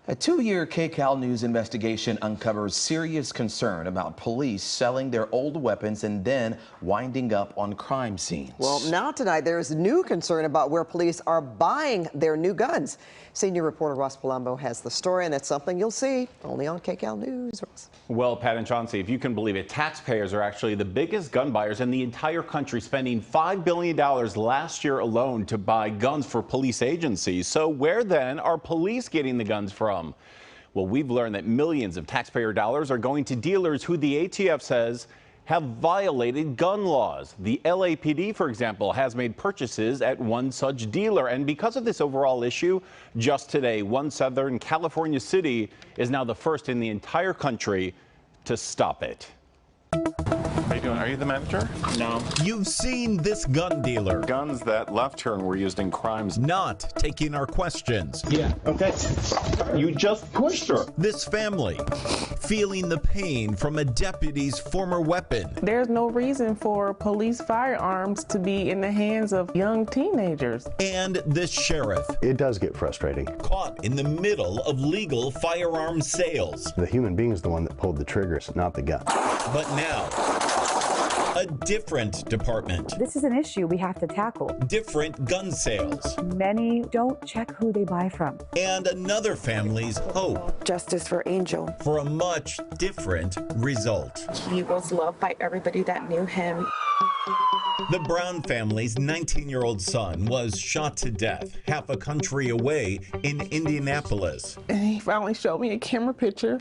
A two-year KCAL News investigation uncovers serious concern about police selling their old weapons and then winding up on crime scenes. Well, now tonight there is new concern about where police are buying their new guns. Senior reporter Ross Palombo has the story, and that's something you'll see only on KCAL News. Ross. Well, Pat and Chauncey, if you can believe it, taxpayers are actually the biggest gun buyers in the entire country, spending $5 billion last year alone to buy guns for police agencies. So where then are police getting the guns from? Well, we've learned that millions of taxpayer dollars are going to dealers who the ATF says have violated gun laws. The LAPD, for example, has made purchases at one such dealer. And because of this overall issue, just today, one Southern California city is now the first in the entire country to stop it. How you doing? Are you the manager? No. You've seen this gun dealer. Guns that left here and were used in crimes. Not taking our questions. Yeah, okay. You just pushed her. This family feeling the pain from a deputy's former weapon. There's no reason for police firearms to be in the hands of young teenagers. And this sheriff. It does get frustrating. Caught in the middle of legal firearm sales. The human being is the one that pulled the triggers, not the gun. But now, a different department. This is an issue we have to tackle. Different gun sales. Many don't check who they buy from. And another family's hope. Justice for Angel. For a much different result. He was loved by everybody that knew him. The Brown family's 19-year-old son was shot to death half a country away in Indianapolis. And he finally showed me a camera picture,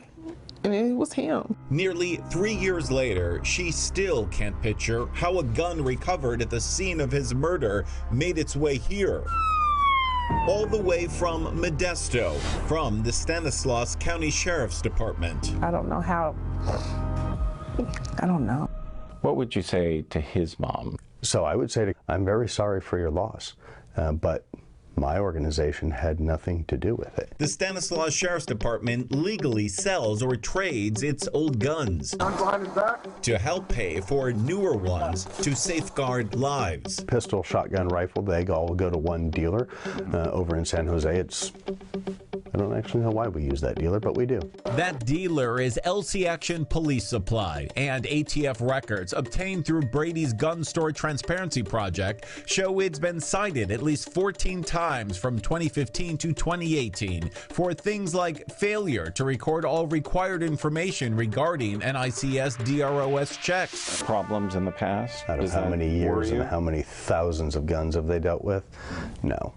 and it was him. Nearly 3 years later, she still can't picture how a gun recovered at the scene of his murder made its way here. All the way from Modesto, from the Stanislaus County Sheriff's Department. I don't know how. I don't know. What would you say to his mom? So I would say, I'm very sorry for your loss, but my organization had nothing to do with it. The Stanislaus Sheriff's Department legally sells or trades its old guns to help pay for newer ones to safeguard lives. Pistol, shotgun, rifle, they all go to one dealer over in San Jose. I don't actually know why we use that dealer, but we do. That dealer is LC Action Police Supply, and ATF records obtained through Brady's Gun Store Transparency Project show it's been cited at least 14 times from 2015 to 2018 for things like failure to record all required information regarding NICS DROS checks. Problems in the past? Out of how many years and how many thousands of guns have they dealt with? No.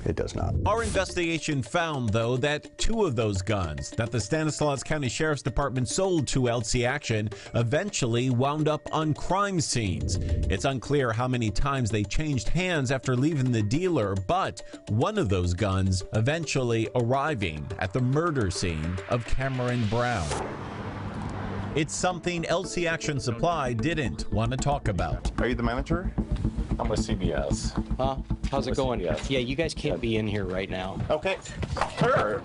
It does not. Our investigation found, though, that 2 of those guns that the Stanislaus County Sheriff's Department sold to LC Action eventually wound up on crime scenes. It's unclear how many times they changed hands after leaving the dealer, but one of those guns eventually arriving at the murder scene of Cameron Brown. It's something LC Action Supply didn't want to talk about. Are you the manager? I'm with CBS. Huh? How's it going? CBS. Yeah, you guys can't be in here right now. Okay.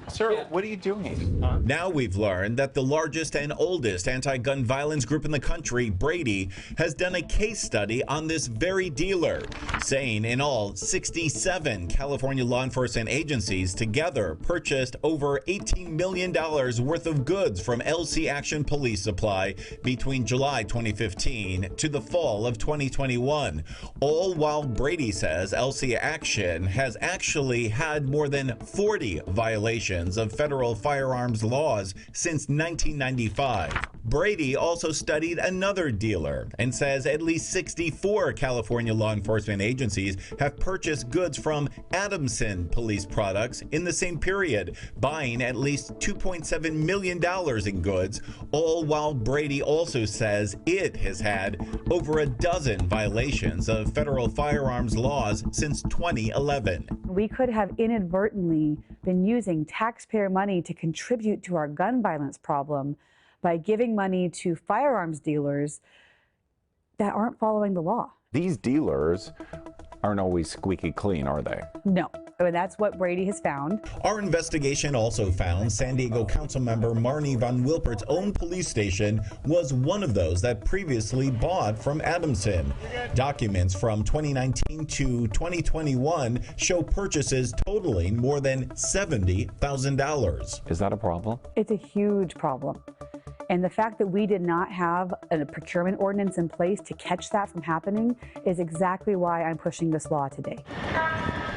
Sir, what are you doing? Now we've learned that the largest and oldest anti-gun violence group in the country, Brady, has done a case study on this very dealer, saying in all 67 California law enforcement agencies together purchased over $18 million worth of goods from LC Action Police Supply between July 2015 to the fall of 2021. All while Brady says LC Action has actually had more than 40 violations of federal firearms laws since 1995. Brady also studied another dealer and says at least 64 California law enforcement agencies have purchased goods from Adamson Police Products in the same period, buying at least $2.7 million in goods, all while Brady also says it has had over a dozen violations of federal firearms laws since 2011. We could have inadvertently been using taxpayer money to contribute to our gun violence problem by giving money to firearms dealers that aren't following the law. These dealers aren't always squeaky clean, are they? No. And that's what Brady has found. Our investigation also found San Diego Councilmember Marnie Van Wilpert's own police station was one of those that previously bought from Adamson. Documents from 2019 to 2021 show purchases totaling more than $70,000. Is that a problem? It's a huge problem. And the fact that we did not have a procurement ordinance in place to catch that from happening is exactly why I'm pushing this law today.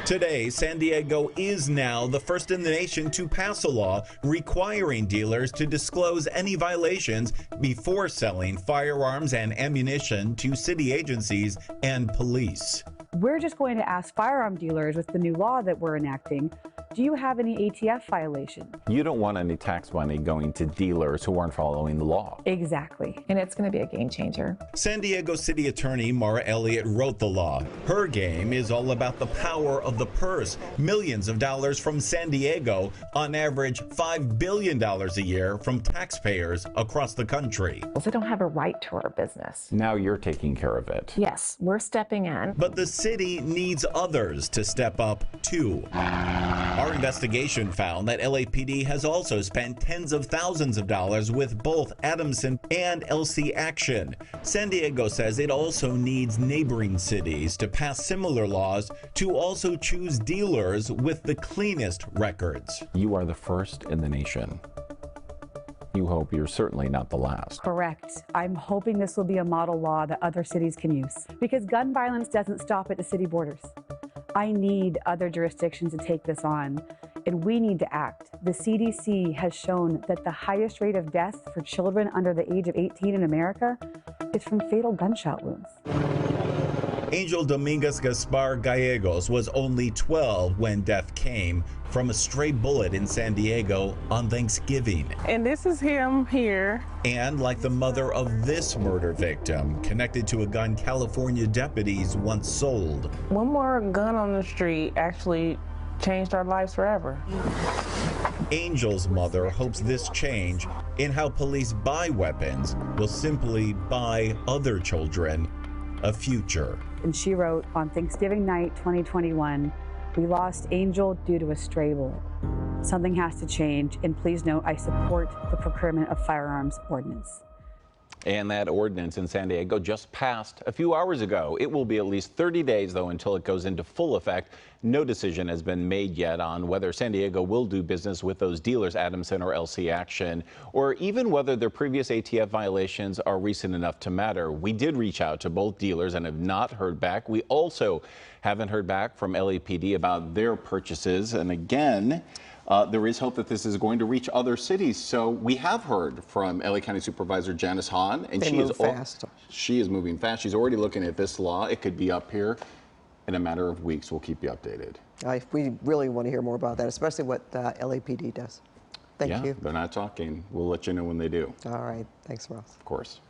Today, San Diego is now the first in the nation to pass a law requiring dealers to disclose any violations before selling firearms and ammunition to city agencies and police. We're just going to ask firearm dealers with the new law that we're enacting, do you have any ATF violation? You don't want any tax money going to dealers who aren't following the law. Exactly. And it's going to be a game changer. San Diego City Attorney Mara Elliott wrote the law. Her game is all about the power of the purse. Millions of dollars from San Diego, on average $5 billion a year from taxpayers across the country. They don't have a right to our business. Now you're taking care of it. Yes, we're stepping in. But the city needs others to step up too. Our investigation found that LAPD has also spent tens of thousands of dollars with both Adamson and LC Action. San Diego says it also needs neighboring cities to pass similar laws to also choose dealers with the cleanest records. You are the first in the nation. You hope you're certainly not the last. Correct. I'm hoping this will be a model law that other cities can use, because gun violence doesn't stop at the city borders. I need other jurisdictions to take this on, and we need to act. The CDC has shown that the highest rate of death for children under the age of 18 in America is from fatal gunshot wounds. Angel Dominguez Gaspar Gallegos was only 12 when death came from a stray bullet in San Diego on Thanksgiving. And this is him here. And like the mother of this murder victim, connected to a gun California deputies once sold. One more gun on the street actually changed our lives forever. Angel's mother hopes this change in how police buy weapons will simply buy other children a future. And she wrote, on Thanksgiving night 2021, we lost Angel due to a stray bullet. Something has to change, and please note I support the procurement of firearms ordinance. And that ordinance in San Diego just passed a few hours ago. It will be at least 30 days, though, until it goes into full effect. No decision has been made yet on whether San Diego will do business with those dealers, Adamson or LC Action, or even whether their previous ATF violations are recent enough to matter. We did reach out to both dealers and have not heard back. We also haven't heard back from LAPD about their purchases. And again, there is hope that this is going to reach other cities. So we have heard from LA County Supervisor Janice Hahn, and she is moving fast. She's already looking at this law. It could be up here in a matter of weeks. We'll keep you updated. We really want to hear more about that, especially what LAPD does. Thank you. They're not talking. We'll let you know when they do. All right. Thanks, Ross. Of course.